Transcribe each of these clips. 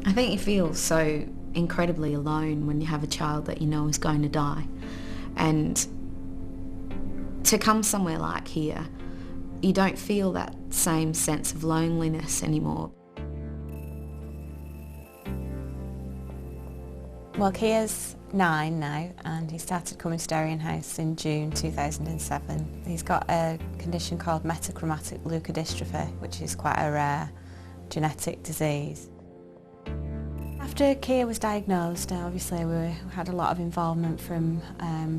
I think you feel so incredibly alone when you have a child that you know is going to die. And to come somewhere like here, you don't feel that same sense of loneliness anymore. Well, Kia's 9 now, and he started coming to Derian House in June 2007. He's got a condition called metachromatic leukodystrophy, which is quite a rare genetic disease. After Kia was diagnosed, obviously we had a lot of involvement from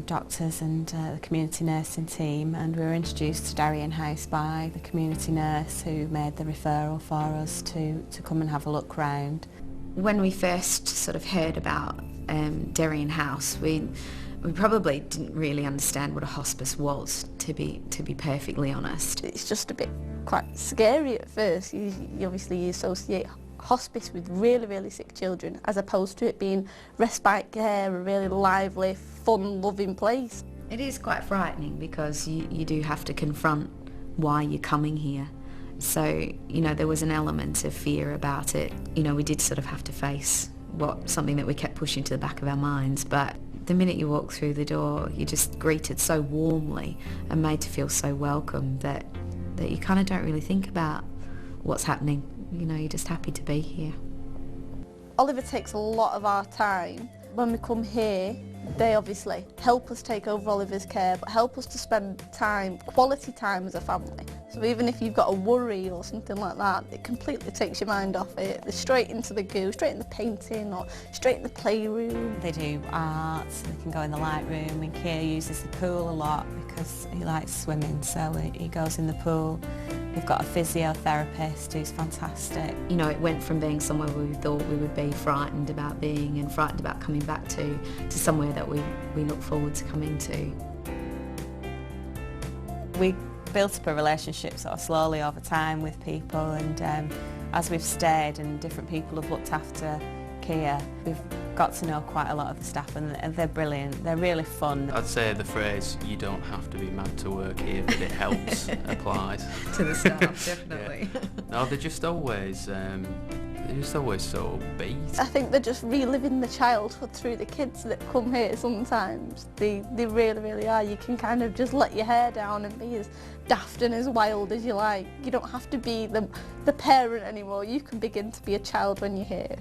doctors and the community nursing team, and we were introduced to Derian House by the community nurse who made the referral for us to come and have a look round. When we first sort of heard about Derian House, we probably didn't really understand what a hospice was, to be perfectly honest. It's just a bit quite scary at first. You obviously associate hospice with really, really sick children, as opposed to it being respite care, a really lively, fun, loving place. It is quite frightening because you do have to confront why you're coming here. So, you know, there was an element of fear about it. You know, we did sort of have to face something that we kept pushing to the back of our minds, but the minute you walk through the door, you're just greeted so warmly and made to feel so welcome that you kind of don't really think about what's happening. You know, you're just happy to be here. Oliver takes a lot of our time. When we come here, they obviously help us take over Oliver's care, but help us to spend time, quality time as a family. So even if you've got a worry or something like that, it completely takes your mind off it. They're straight into the goo, straight in the painting or straight in the playroom. They do art, they can go in the light room, and Kia uses the pool a lot because he likes swimming, so he goes in the pool. We've got a physiotherapist who's fantastic. You know, it went from being somewhere where we thought we would be frightened about being and frightened about coming back to somewhere that we look forward to coming to. We built up a relationship sort of slowly over time with people, and as we've stayed and different people have looked after Kia, we've got to know quite a lot of the staff, and they're brilliant. They're really fun. I'd say the phrase, "you don't have to be mad to work here, but it helps," applies. To the staff, definitely. Yeah. No, they're just always so upbeat. I think they're just reliving the childhood through the kids that come here sometimes. They really, really are. You can kind of just let your hair down and be as daft and as wild as you like. You don't have to be the parent anymore. You can begin to be a child when you're here.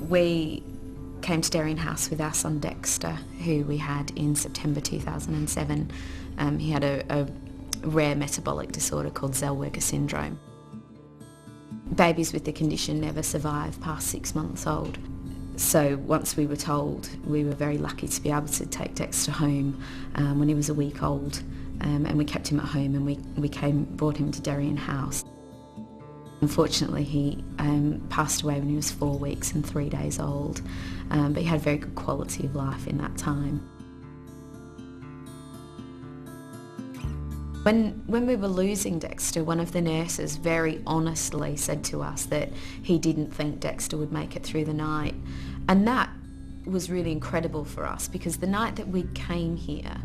We came to Derian House with our son Dexter, who we had in September 2007. He had a rare metabolic disorder called Zellweger syndrome. Babies with the condition never survive past 6 months old. So once we were told, we were very lucky to be able to take Dexter home when he was a week old, and we kept him at home, and we brought him to Derian House. Unfortunately, he passed away when he was 4 weeks and 3 days old, but he had very good quality of life in that time. When we were losing Dexter, one of the nurses very honestly said to us that he didn't think Dexter would make it through the night. And that was really incredible for us, because the night that we came here,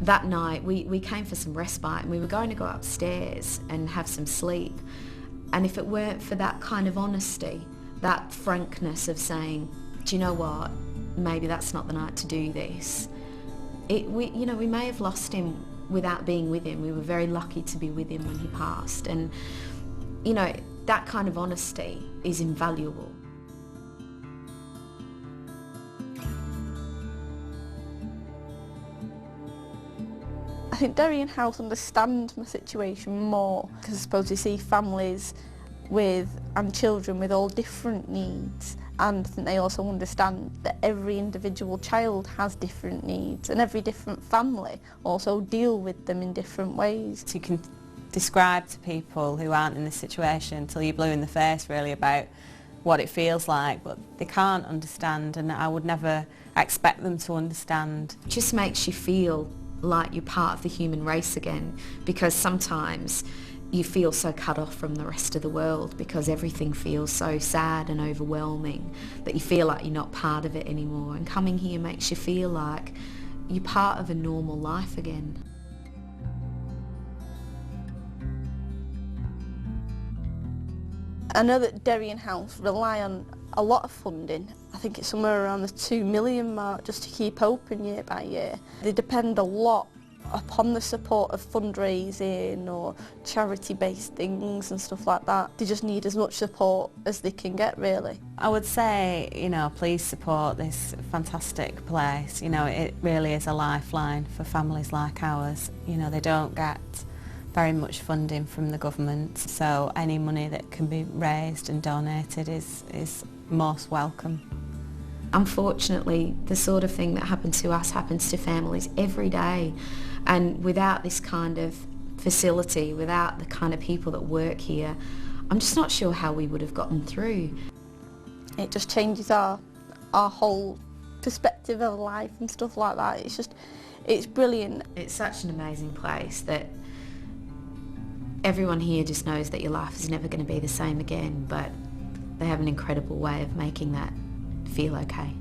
that night we came for some respite, and we were going to go upstairs and have some sleep. And if it weren't for that kind of honesty, that frankness of saying, do you know what, maybe that's not the night to do this, we may have lost him without being with him. We were very lucky to be with him when he passed. And, you know, that kind of honesty is invaluable. I think Derian House understand my situation more, because I suppose you see families and children with all different needs, and I think they also understand that every individual child has different needs, and every different family also deal with them in different ways. You can describe to people who aren't in this situation till you're blue in the face really about what it feels like, but they can't understand, and I would never expect them to understand. It just makes you feel like you're part of the human race again, because sometimes you feel so cut off from the rest of the world because everything feels so sad and overwhelming that you feel like you're not part of it anymore. And coming here makes you feel like you're part of a normal life again. I know that Derian House rely on a lot of funding. I think it's somewhere around the 2 million mark just to keep open year by year. They depend a lot upon the support of fundraising or charity-based things and stuff like that. They just need as much support as they can get, really. I would say, please support this fantastic place. It really is a lifeline for families like ours. They don't get very much funding from the government, so any money that can be raised and donated is most welcome. Unfortunately, the sort of thing that happened to us happens to families every day, and without this kind of facility, without the kind of people that work here, I'm just not sure how we would have gotten through. It just changes our whole perspective of life and stuff like that. It's brilliant. It's such an amazing place that everyone here just knows that your life is never going to be the same again, but they have an incredible way of making that feel okay.